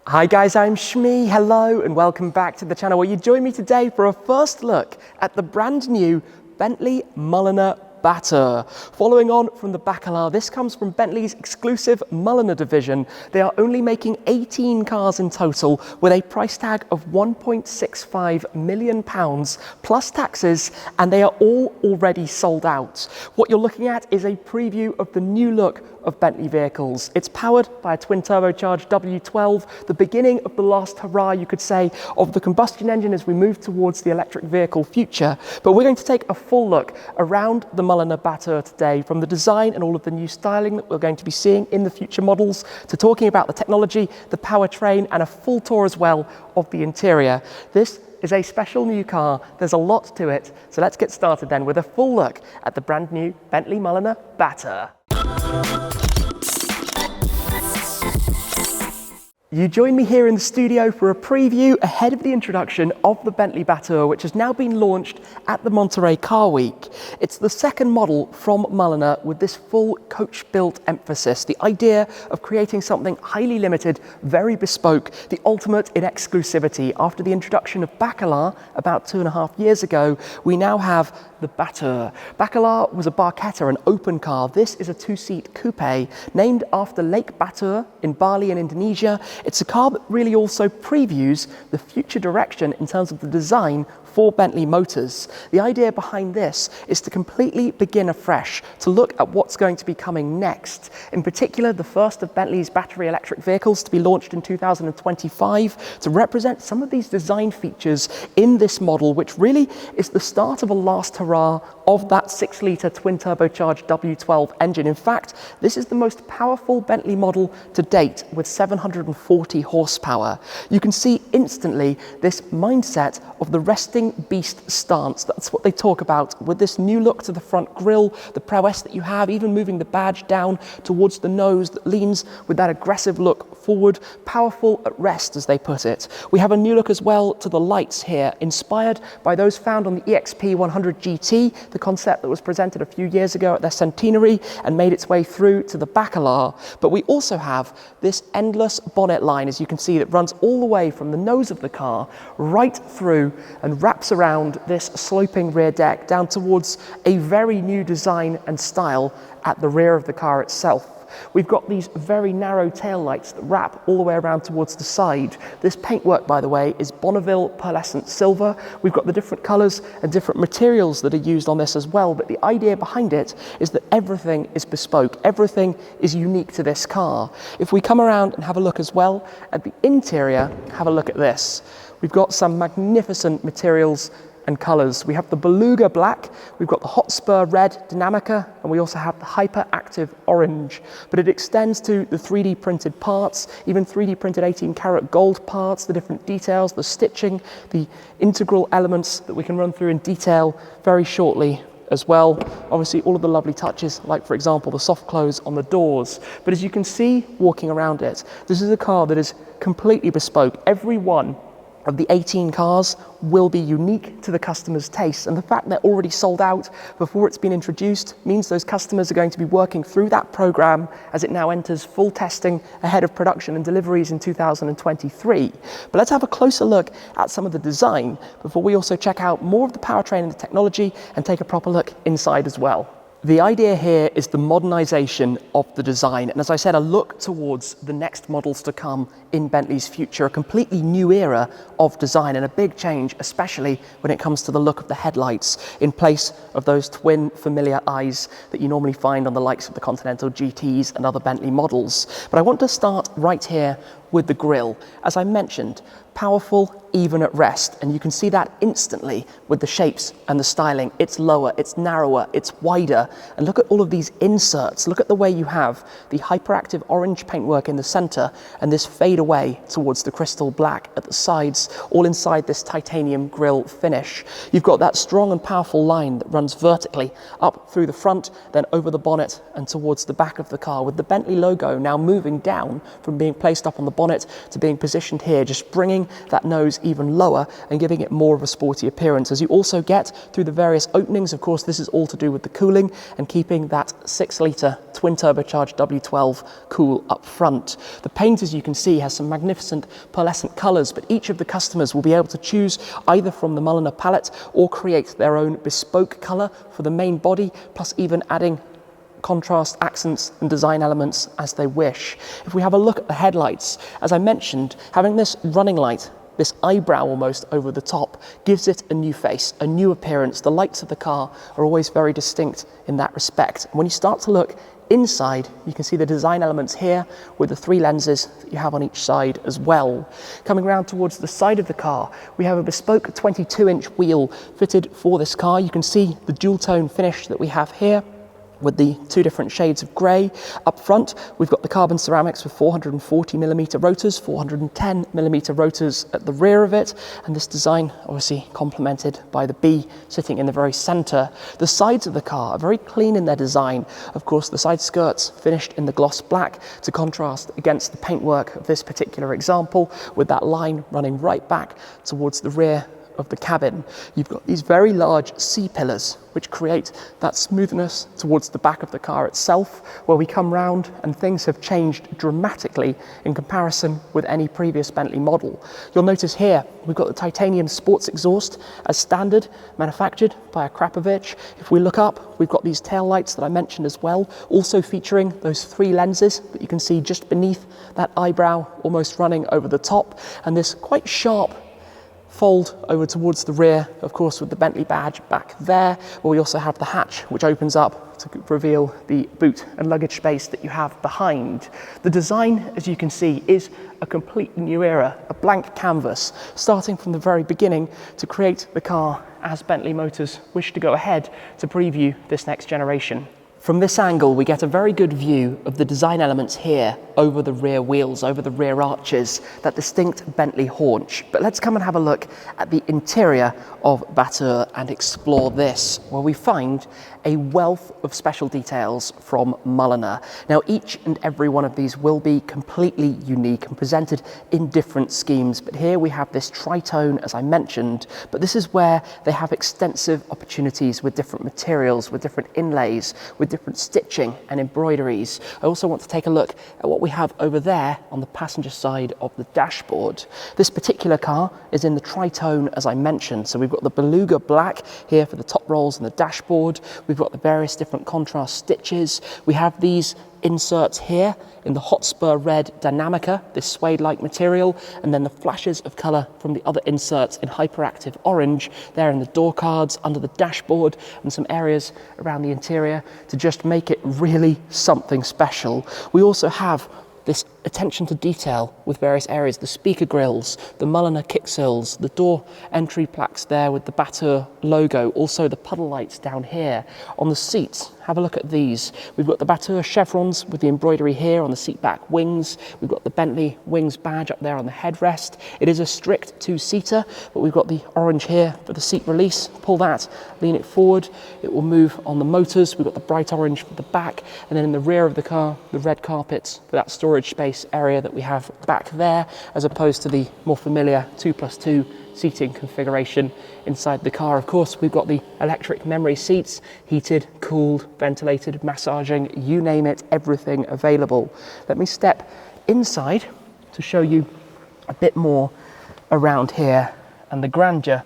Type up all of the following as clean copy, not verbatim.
Hi guys, I'm Shmi. Hello and welcome back to the channel where you join me today for a first look at the brand new Bentley Mulliner Batur. Following on from the Bacalar, this comes from Bentley's exclusive Mulliner division. They are only making 18 cars in total with a price tag of £1.65 million plus taxes, and they are all already sold out. What you're looking at is a preview of the new look of Bentley vehicles. It's powered by a twin turbocharged W12, the beginning of the last hurrah, you could say, of the combustion engine as we move towards the electric vehicle future. But we're going to take a full look around the Mulliner Batur today, from the design and all of the new styling that we're going to be seeing in the future models, to talking about the technology, the powertrain, and a full tour as well of the interior. This is a special new car. There's a lot to it. So let's get started then with a full look at the brand new Bentley Mulliner Batur. You join me here in the studio for a preview ahead of the introduction of the Bentley Batur, which has now been launched at the Monterey Car Week. It's the second model from Mulliner with this full coach-built emphasis, the idea of creating something highly limited, very bespoke, the ultimate in exclusivity. After the introduction of Bacalar about 2.5 years ago, we now have the Batur. Bacalar was a barchetta, an open car. This is a two-seat coupe named after Lake Batur in Bali in Indonesia. It's a car that really also previews the future direction in terms of the design for Bentley Motors. The idea behind this is to completely begin afresh, to look at what's going to be coming next. In particular, the first of Bentley's battery electric vehicles to be launched in 2025, to represent some of these design features in this model, which really is the start of a last hurrah of that 6-litre twin turbocharged W12 engine. In fact, this is the most powerful Bentley model to date with 740 horsepower. You can see instantly this mindset of the resting beast stance. That's what they talk about with this new look to the front grille, the prowess that you have, even moving the badge down towards the nose that leans with that aggressive look forward, powerful at rest, as they put it. We have a new look as well to the lights here, inspired by those found on the EXP 100 GT, the concept that was presented a few years ago at their centenary and made its way through to the Bacalar. But we also have this endless bonnet line, as you can see, that runs all the way from the nose of the car right through and wraps around this sloping rear deck down towards a very new design and style at the rear of the car itself. We've got these very narrow tail lights that wrap all the way around towards the side. This paintwork, by the way, is Bonneville pearlescent silver. We've got the different colors and different materials that are used on this as well, but the idea behind it is that everything is bespoke, everything is unique to this car. If we come around and have a look as well at the interior, have a look at this. We've got some magnificent materials and colors. We have the Beluga black, we've got the Hotspur red Dynamica, and we also have the Hyperactive orange. But it extends to the 3D printed parts, even 3D printed 18-karat gold parts, the different details, the stitching, the integral elements that we can run through in detail very shortly as well. Obviously all of the lovely touches, like for example the soft close on the doors. But as you can see walking around it, this is a car that is completely bespoke. Every one of the 18 cars will be unique to the customer's taste, and the fact they're already sold out before it's been introduced means those customers are going to be working through that program as it now enters full testing ahead of production and deliveries in 2023. But let's have a closer look at some of the design before we also check out more of the powertrain and the technology and take a proper look inside as well. The idea here is the modernization of the design, and as I said, a look towards the next models to come in Bentley's future, a completely new era of design and a big change, especially when it comes to the look of the headlights in place of those twin familiar eyes that you normally find on the likes of the Continental GTs and other Bentley models. But I want to start right here with the grille. As I mentioned, powerful, even at rest, and you can see that instantly with the shapes and the styling. It's lower, it's narrower, it's wider, and look at all of these inserts. Look at the way you have the hyperactive orange paintwork in the center and this fade away towards the crystal black at the sides, all inside this titanium grille finish. You've got that strong and powerful line that runs vertically up through the front, then over the bonnet and towards the back of the car, with the Bentley logo now moving down from being placed up on the bonnet to being positioned here, just bringing that nose even lower and giving it more of a sporty appearance. As you also get through the various openings, of course, this is all to do with the cooling and keeping that 6-litre twin turbocharged W12 cool up front. The paint, as you can see, has some magnificent pearlescent colours, but each of the customers will be able to choose either from the Mulliner palette or create their own bespoke colour for the main body, plus even adding contrast, accents and design elements as they wish. If we have a look at the headlights, as I mentioned, having this running light, this eyebrow almost over the top, gives it a new face, a new appearance. The lights of the car are always very distinct in that respect. And when you start to look inside, you can see the design elements here with the 3 lenses that you have on each side as well. Coming around towards the side of the car, we have a bespoke 22-inch wheel fitted for this car. You can see the dual tone finish that we have here with the 2 different shades of grey. Up front, we've got the carbon ceramics with 440mm rotors, 410mm rotors at the rear of it, and this design obviously complemented by the B sitting in the very centre. The sides of the car are very clean in their design. Of course, the side skirts finished in the gloss black to contrast against the paintwork of this particular example, with that line running right back towards the rear of the cabin. You've got these very large C-pillars which create that smoothness towards the back of the car itself, where we come round and things have changed dramatically in comparison with any previous Bentley model. You'll notice here we've got the titanium sports exhaust as standard, manufactured by Akrapovic. If we look up, we've got these tail lights that I mentioned as well, also featuring those 3 lenses that you can see just beneath that eyebrow, almost running over the top, and this quite sharp fold over towards the rear, of course, with the Bentley badge back there, where we also have the hatch which opens up to reveal the boot and luggage space that you have behind. The design, as you can see, is a complete new era, a blank canvas, starting from the very beginning to create the car as Bentley Motors wish to go ahead to preview this next generation. From this angle, we get a very good view of the design elements here over the rear wheels, over the rear arches, that distinct Bentley haunch. But let's come and have a look at the interior of Batur and explore this, where we find a wealth of special details from Mulliner. Now, each and every one of these will be completely unique and presented in different schemes, but here we have this tritone, as I mentioned, but this is where they have extensive opportunities with different materials, with different inlays, with different stitching and embroideries. I also want to take a look at what we have over there on the passenger side of the dashboard. This particular car is in the tritone, as I mentioned, so we've got the beluga black here for the top rolls and the dashboard. We've got the various different contrast stitches. We have these inserts here in the Hotspur red Dynamica, this suede-like material, and then the flashes of colour from the other inserts in hyperactive orange there in the door cards, under the dashboard, and some areas around the interior to just make it really something special. We also have this attention to detail with various areas, the speaker grills, the Mulliner kick sills, the door entry plaques there with the Batur logo, also the puddle lights down here. On the seats, have a look at these. We've got the Batur chevrons with the embroidery here on the seat back wings. We've got the Bentley wings badge up there on the headrest. It is a strict 2-seater, but we've got the orange here for the seat release. Pull that, lean it forward, it will move on the motors. We've got the bright orange for the back, and then in the rear of the car, the red carpets for that storage space area that we have back there, as opposed to the more familiar 2+2 seating configuration inside the car. Of course, we've got the electric memory seats, heated, cooled, ventilated, massaging, you name it, everything available. Let me step inside to show you a bit more around here and the grandeur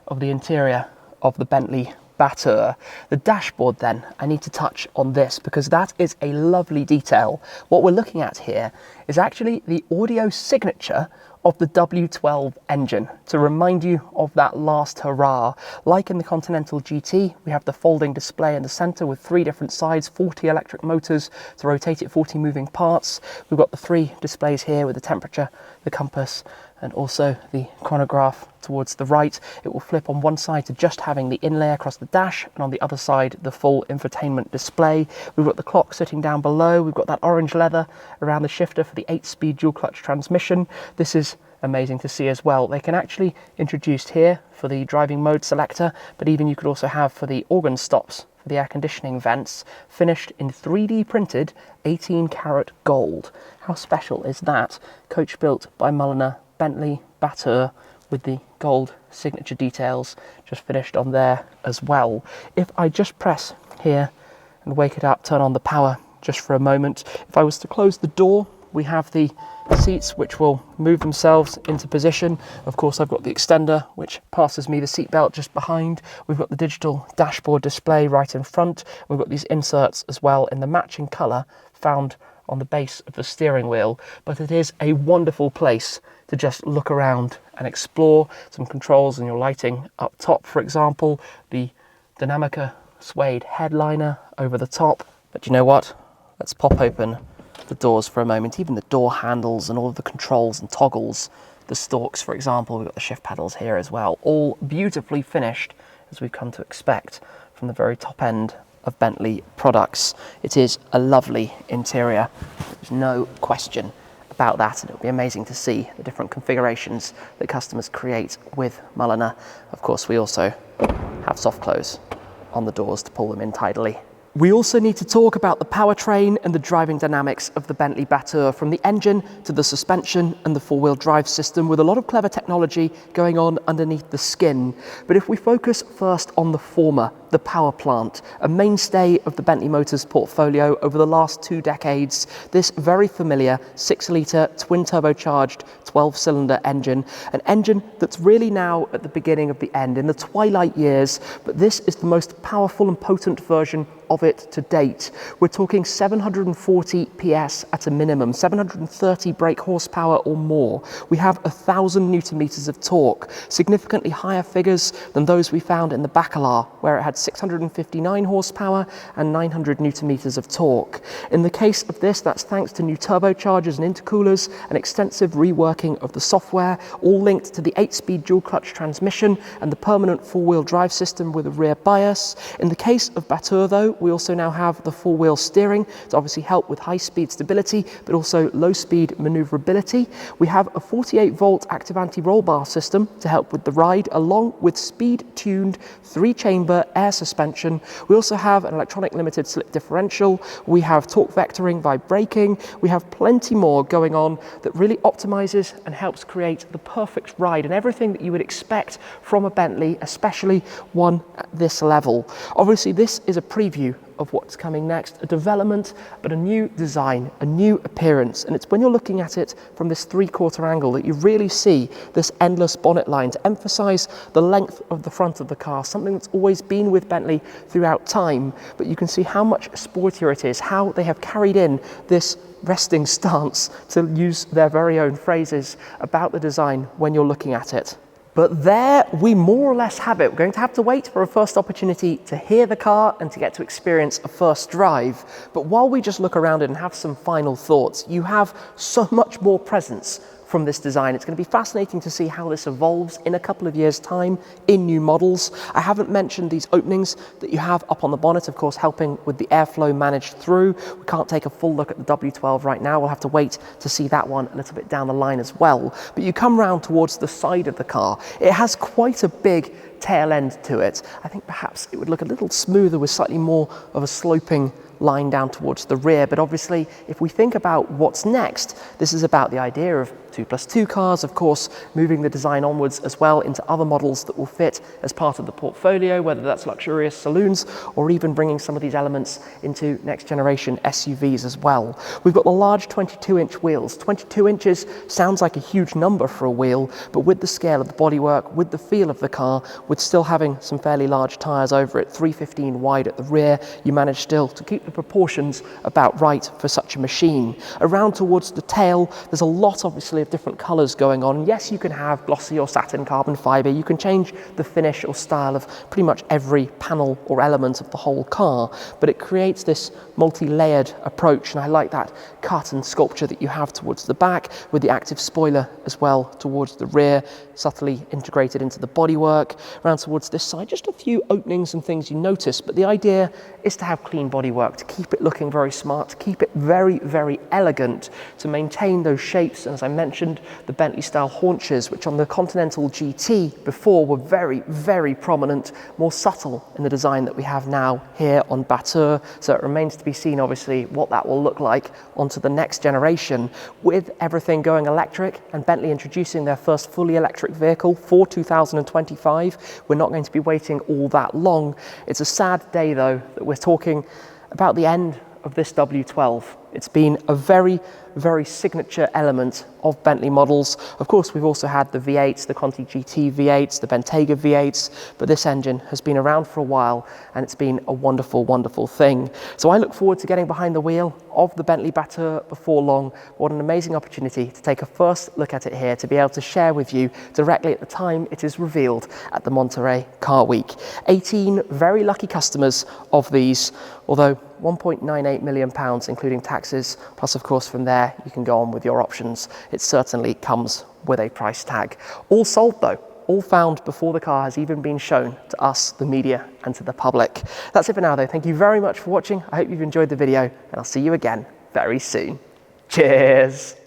of the interior of the Bentley Batur. The dashboard then, I need to touch on this because that is a lovely detail. What we're looking at here is actually the audio signature of the W12 engine to remind you of that last hurrah. Like in the Continental GT, we have the folding display in the center with 3 different sides, 40 electric motors to rotate it, 40 moving parts. We've got the 3 displays here with the temperature, the compass, and also the chronograph towards the right. It will flip on one side to just having the inlay across the dash, and on the other side the full infotainment display. We've got the clock sitting down below. We've got that orange leather around the shifter for the 8-speed dual clutch transmission. This is amazing to see as well. They can actually introduced here for the driving mode selector, but even you could also have for the organ stops for the air conditioning vents, finished in 3D printed 18 karat gold. How special is that? Coach built by Mulliner, Bentley Batur, with the gold signature details just finished on there as well. If I just press here and wake it up, turn on the power just for a moment. If I was to close the door, we have the seats which will move themselves into position. Of course, I've got the extender which passes me the seat belt just behind. We've got the digital dashboard display right in front. We've got these inserts as well in the matching colour found on the base of the steering wheel. But it is a wonderful place to just look around and explore. Some controls in your lighting up top, for example, the Dynamica suede headliner over the top. But you know what? Let's pop open the doors for a moment. Even the door handles and all of the controls and toggles, the stalks, for example, we've got the shift pedals here as well, all beautifully finished as we've come to expect from the very top end of Bentley products. It is a lovely interior. There's no question about that, and it'll be amazing to see the different configurations that customers create with Mulliner. Of course, we also have soft close on the doors to pull them in tidily. We also need to talk about the powertrain and the driving dynamics of the Bentley Batur, from the engine to the suspension and the four-wheel drive system, with a lot of clever technology going on underneath the skin. But if we focus first on the former, the power plant, a mainstay of the Bentley Motors portfolio over the last 2 decades, this very familiar 6-litre twin-turbocharged 12-cylinder engine, an engine that's really now at the beginning of the end, in the twilight years, but this is the most powerful and potent version of it to date. We're talking 740 PS at a minimum, 730 brake horsepower or more. We have 1,000 Newton meters of torque, significantly higher figures than those we found in the Bacalar, where it had 659 horsepower and 900 Newton meters of torque. In the case of this, that's thanks to new turbochargers and intercoolers, and extensive reworking of the software, all linked to the 8-speed dual-clutch transmission and the permanent four-wheel drive system with a rear bias. In the case of Batur, though, we also now have the four-wheel steering to obviously help with high-speed stability, but also low-speed maneuverability. We have a 48-volt active anti-roll bar system to help with the ride, along with speed-tuned 3-chamber air suspension. We also have an electronic limited slip differential. We have torque vectoring by braking. We have plenty more going on that really optimizes and helps create the perfect ride and everything that you would expect from a Bentley, especially one at this level. Obviously, this is a preview of what's coming next, a development, but a new design, a new appearance. And it's when you're looking at it from this 3/4 angle that you really see this endless bonnet line to emphasize the length of the front of the car, something that's always been with Bentley throughout time. But you can see how much sportier it is, how they have carried in this resting stance, to use their very own phrases about the design when you're looking at it. But there we more or less have it. We're going to have to wait for a first opportunity to hear the car and to get to experience a first drive. But while we just look around it and have some final thoughts, you have so much more presence from this design. It's going to be fascinating to see how this evolves in a couple of years' time in new models. I haven't mentioned these openings that you have up on the bonnet, of course, helping with the airflow managed through. We can't take a full look at the W12 right now. We'll have to wait to see that one a little bit down the line as well. But you come round towards the side of the car. It has quite a big tail end to it. I think perhaps it would look a little smoother with slightly more of a sloping line down towards the rear. But obviously, if we think about what's next, this is about the idea of 2+2 cars, of course, moving the design onwards as well into other models that will fit as part of the portfolio, whether that's luxurious saloons or even bringing some of these elements into next generation SUVs as well. We've got the large 22-inch wheels. 22 inches sounds like a huge number for a wheel, but with the scale of the bodywork, with the feel of the car, with still having some fairly large tyres over it, 315 wide at the rear, you manage still to keep the proportions about right for such a machine. Around towards the tail, there's a lot obviously of different colours going on. Yes, you can have glossy or satin carbon fibre, you can change the finish or style of pretty much every panel or element of the whole car, but it creates this multi-layered approach, and I like that cut and sculpture that you have towards the back, with the active spoiler as well towards the rear, subtly integrated into the bodywork. Around towards this side, just a few openings and things you notice, but the idea is to have clean bodywork, to keep it looking very smart, to keep it very, very elegant, to maintain those shapes, and as I mentioned mentioned the Bentley style haunches, which on the Continental GT before were very, very prominent, more subtle in the design that we have now here on Batur. So it remains to be seen, obviously, what that will look like onto the next generation, with everything going electric and Bentley introducing their first fully electric vehicle for 2025. We're not going to be waiting all that long. It's a sad day, though, that we're talking about the end of this W12. It's been a very, very signature element of Bentley models. Of course, we've also had the V8s, the Conti GT V8s, the Bentayga V8s, but this engine has been around for a while and it's been a wonderful, wonderful thing. So I look forward to getting behind the wheel of the Bentley Batur before long. What an amazing opportunity to take a first look at it here, to be able to share with you directly at the time it is revealed at the Monterey Car Week. 18 very lucky customers of these, although £1.98 million, including taxes, plus of course from there you can go on with your options. It certainly comes with a price tag. All sold though, all found before the car has even been shown to us, the media, and to the public. That's it for now though. Thank you very much for watching. I hope you've enjoyed the video and I'll see you again very soon. Cheers.